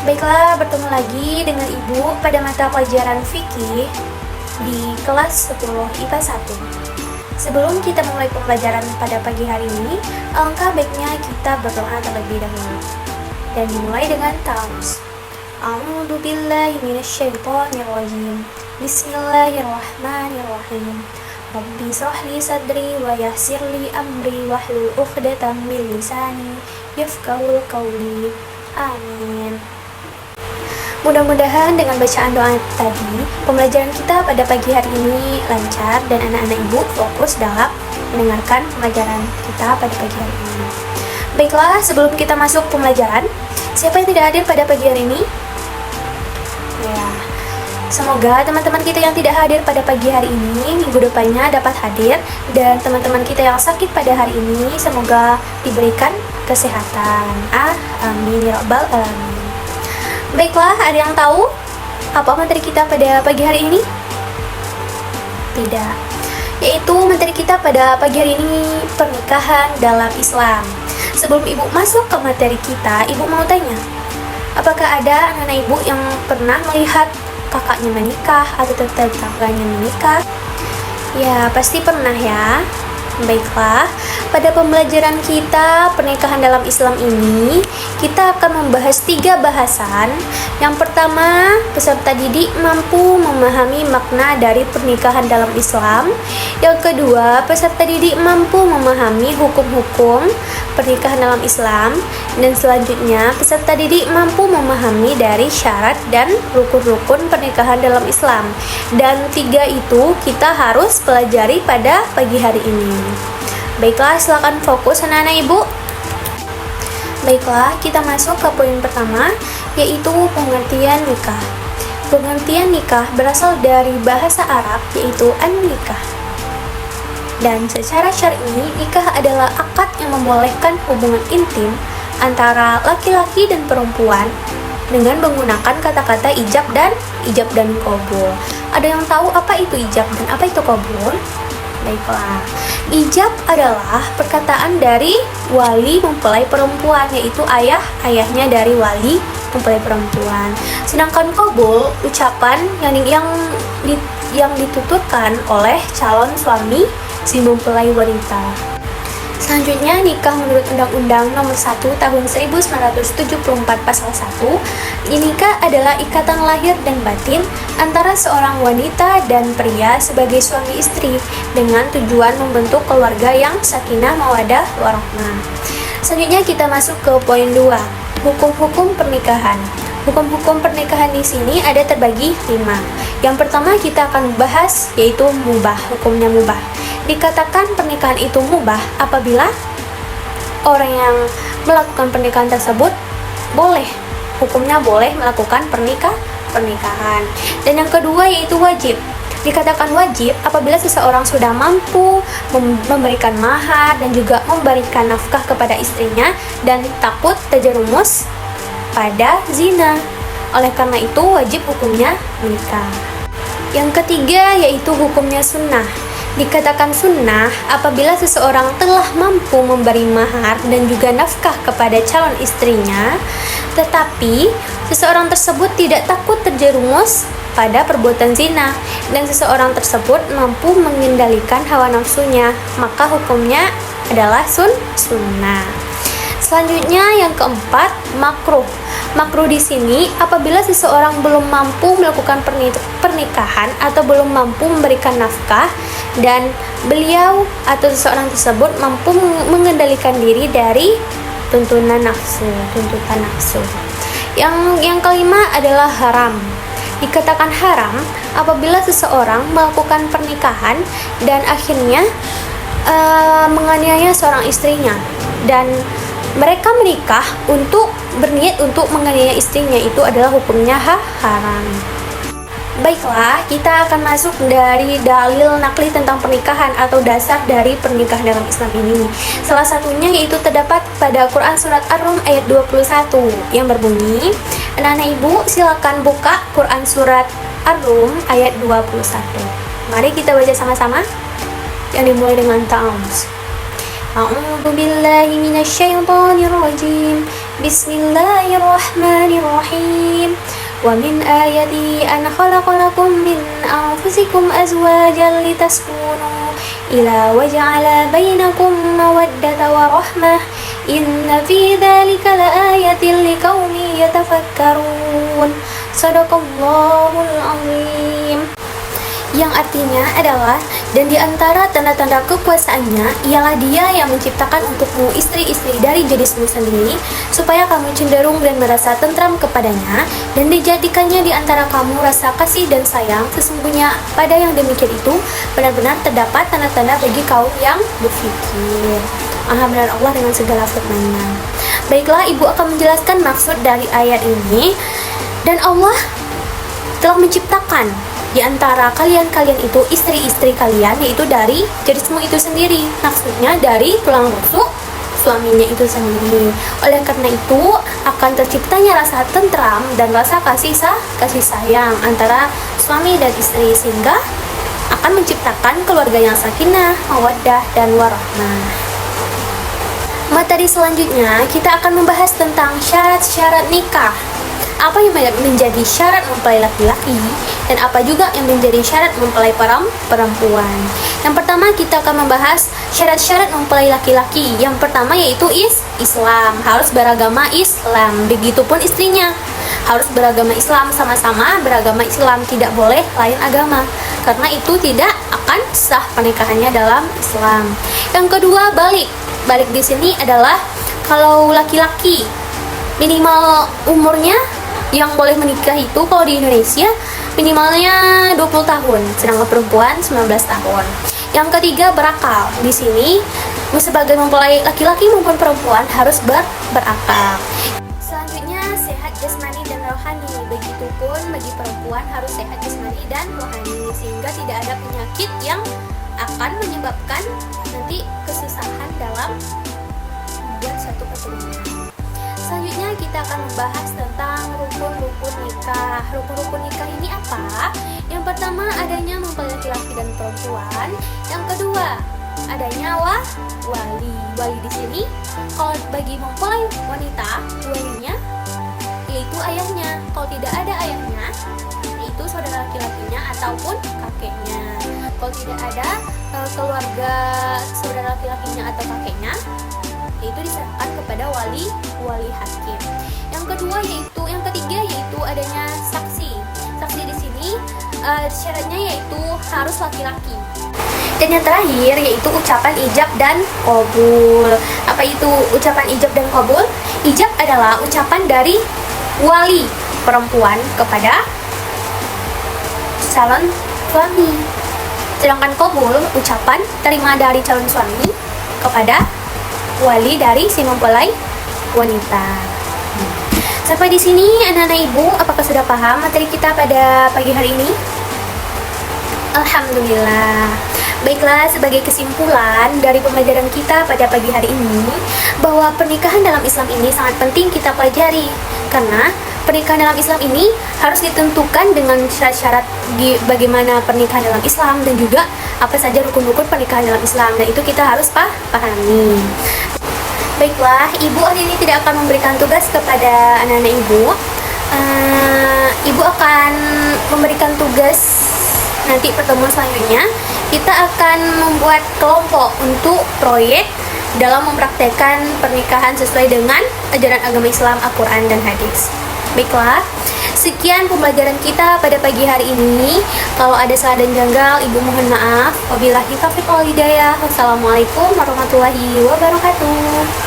Baiklah, bertemu lagi dengan Ibu pada mata pelajaran fikih di kelas 10 IPA 1. Sebelum kita mulai pembelajaran pada pagi hari ini, alangkah baiknya kita berdoa terlebih dahulu. Dan dimulai dengan ta'awuz. A'udzu billahi minasyaitonir rajim. Bismillahirrahmanirrahim. Rabbi shrah li sadri wa yassir li amri wahlul 'uqdatam min lisani yafqahul qawli. Amin. Mudah-mudahan dengan bacaan doa tadi, pembelajaran kita pada pagi hari ini lancar dan anak-anak Ibu fokus dalam mendengarkan pembelajaran kita pada pagi hari ini. Baiklah, sebelum kita masuk pembelajaran, siapa yang tidak hadir pada pagi hari ini? Ya, semoga teman-teman kita yang tidak hadir pada pagi hari ini, minggu depannya dapat hadir. Dan teman-teman kita yang sakit pada hari ini, semoga diberikan kesehatan. Amin ya rabbal alamin. Baiklah, ada yang tahu apa materi kita pada pagi hari ini? Tidak. Yaitu materi kita pada pagi hari ini pernikahan dalam Islam. Sebelum Ibu masuk ke materi kita, Ibu mau tanya, apakah ada anak-anak Ibu yang pernah melihat kakaknya menikah atau tetangganya menikah? Ya, pasti pernah ya. Baiklah, pada pembelajaran kita pernikahan dalam Islam ini, kita akan membahas 3 bahasan. Yang pertama, peserta didik mampu memahami makna dari pernikahan dalam Islam. Yang kedua, peserta didik mampu memahami hukum-hukum pernikahan dalam Islam. Dan selanjutnya, peserta didik mampu memahami dari syarat dan rukun-rukun pernikahan dalam Islam. Dan 3 itu kita harus pelajari pada pagi hari ini. Baiklah, silakan fokus anak-anak Ibu. Baiklah, kita masuk ke poin pertama, yaitu pengertian nikah. Pengertian nikah berasal dari bahasa Arab, yaitu an-nikah. Dan secara syar'i, nikah adalah akad yang membolehkan hubungan intim antara laki-laki dan perempuan dengan menggunakan kata-kata ijab dan qabul. Ada yang tahu apa itu ijab dan apa itu qabul? Baiklah, ijab adalah perkataan dari wali mempelai perempuan, yaitu ayahnya dari wali mempelai perempuan. Sedangkan qabul ucapan yang dituturkan oleh calon suami si mempelai wanita. Selanjutnya, nikah menurut Undang-Undang Nomor 1 Tahun 1974 Pasal 1. Nikah adalah ikatan lahir dan batin antara seorang wanita dan pria sebagai suami istri dengan tujuan membentuk keluarga yang sakinah mawaddah warahmah. Selanjutnya kita masuk ke poin 2, hukum-hukum pernikahan. Hukum-hukum pernikahan di sini ada terbagi 5. Yang pertama kita akan bahas yaitu mubah, hukumnya mubah. Dikatakan pernikahan itu mubah apabila orang yang melakukan pernikahan tersebut hukumnya boleh melakukan pernikahan. Dan yang kedua yaitu wajib. Dikatakan wajib apabila seseorang sudah mampu memberikan mahar dan juga memberikan nafkah kepada istrinya dan takut terjerumus pada zina. Oleh karena itu wajib hukumnya menikah. Yang ketiga yaitu hukumnya sunnah. Dikatakan sunnah apabila seseorang telah mampu memberi mahar dan juga nafkah kepada calon istrinya, tetapi seseorang tersebut tidak takut terjerumus pada perbuatan zina dan seseorang tersebut mampu mengendalikan hawa nafsunya, maka hukumnya adalah sunnah. Selanjutnya yang keempat, makruh. Makruh di sini apabila seseorang belum mampu melakukan pernikahan atau belum mampu memberikan nafkah dan beliau atau seseorang tersebut mampu mengendalikan diri dari tuntutan nafsu. Yang kelima adalah haram. Dikatakan haram apabila seseorang melakukan pernikahan dan akhirnya menganiaya seorang istrinya dan mereka menikah untuk berniat untuk menganiaya istrinya, itu adalah hukumnya haram. Baiklah, kita akan masuk dari dalil nakli tentang pernikahan atau dasar dari pernikahan dalam Islam ini. Salah satunya yaitu terdapat pada Quran Surat Ar-Rum ayat 21 yang berbunyi, anak-anak Ibu silakan buka Quran Surat Ar-Rum ayat 21. Mari kita baca sama-sama yang dimulai dengan ta'awuz. A'udzu billahi minasyaitonir rajim. Bismillahirrahmanirrahim. Wa min ayati an khalaqalakum min anfusikum azwajan litaskunu ila wa ja'ala bainakum mawaddata wa rahmah. Inna fi dzalika laayatin liqaumin yatafakkarun. Shadaqallahul azim. Yang artinya adalah, dan di antara tanda-tanda kekuasaannya ialah Dia yang menciptakan untukmu istri-istri dari jenismu sendiri, supaya kamu cenderung dan merasa tentram kepadanya, dan dijadikannya di antara kamu rasa kasih dan sayang. Sesungguhnya pada yang demikian itu benar-benar terdapat tanda-tanda bagi kaum yang berfikir. Maha benar Allah dengan segala firman-Nya. Baiklah, Ibu akan menjelaskan maksud dari ayat ini. Dan Allah telah menciptakan di antara kalian-kalian itu istri-istri kalian, yaitu dari jenismu itu sendiri. Maksudnya dari tulang rusuk suaminya itu sendiri. Oleh karena itu akan terciptanya rasa tentram dan rasa kasih sayang antara suami dan istri, sehingga akan menciptakan keluarga yang sakinah, mawaddah, dan warahmah. Materi selanjutnya kita akan membahas tentang syarat-syarat nikah. Apa yang menjadi syarat mempelai laki-laki dan apa juga yang menjadi syarat mempelai perempuan. Yang pertama kita akan membahas syarat-syarat mempelai laki-laki. Yang pertama yaitu Islam, harus beragama Islam. Begitupun istrinya harus beragama Islam, sama-sama beragama Islam, tidak boleh lain agama, karena itu tidak akan sah pernikahannya dalam Islam. Yang kedua balik di sini adalah kalau laki-laki minimal umurnya yang boleh menikah itu kalau di Indonesia minimalnya 20 tahun, sedangkan perempuan 19 tahun. Yang ketiga berakal. Di sini sebagai mempelai laki-laki maupun perempuan harus berakal. Selanjutnya sehat jasmani dan rohani. Begitupun bagi perempuan harus sehat jasmani dan rohani, sehingga tidak ada penyakit yang akan menyebabkan nanti kesusahan dalam membuat suatu keturunan. Selanjutnya kita akan membahas tentang rukun-rukun nikah. Rukun-rukun nikah ini apa? Yang pertama adanya mempelai laki-laki dan perempuan. Yang kedua adanya wali. Wali di sini kalau bagi mempelai wanita, walinya yaitu ayahnya. Kalau tidak ada ayahnya, yaitu saudara laki-lakinya ataupun kakeknya. Kalau tidak ada keluarga saudara laki-lakinya atau kakeknya, itu diserahkan kepada wali hakim. Yang ketiga yaitu adanya saksi. Saksi di sini syaratnya yaitu harus laki-laki. Dan yang terakhir yaitu ucapan ijab dan qabul. Apa itu ucapan ijab dan qabul? Ijab adalah ucapan dari wali perempuan kepada calon suami. Sedangkan qabul ucapan terima dari calon suami kepada wali dari si mempelai wanita. Sampai di sini anak-anak ibu, apakah sudah paham materi kita pada pagi hari ini? Alhamdulillah. Baiklah, sebagai kesimpulan dari pembelajaran kita pada pagi hari ini, bahwa pernikahan dalam Islam ini sangat penting kita pelajari, karena pernikahan dalam Islam ini harus ditentukan dengan syarat-syarat bagaimana pernikahan dalam Islam, dan juga apa saja rukun-rukun pernikahan dalam Islam, dan itu kita harus pahami. Baiklah, ibu hari ini tidak akan memberikan tugas kepada anak-anak ibu. Ibu akan memberikan tugas nanti pertemuan selanjutnya. Kita akan membuat kelompok untuk proyek dalam mempraktekkan pernikahan sesuai dengan ajaran agama Islam, Al-Quran dan hadis. Baiklah, sekian pembelajaran kita pada pagi hari ini. Kalau ada salah dan janggal, ibu mohon maaf. Wabillahi taufiq wal hidayah. Wassalamualaikum warahmatullahi wabarakatuh.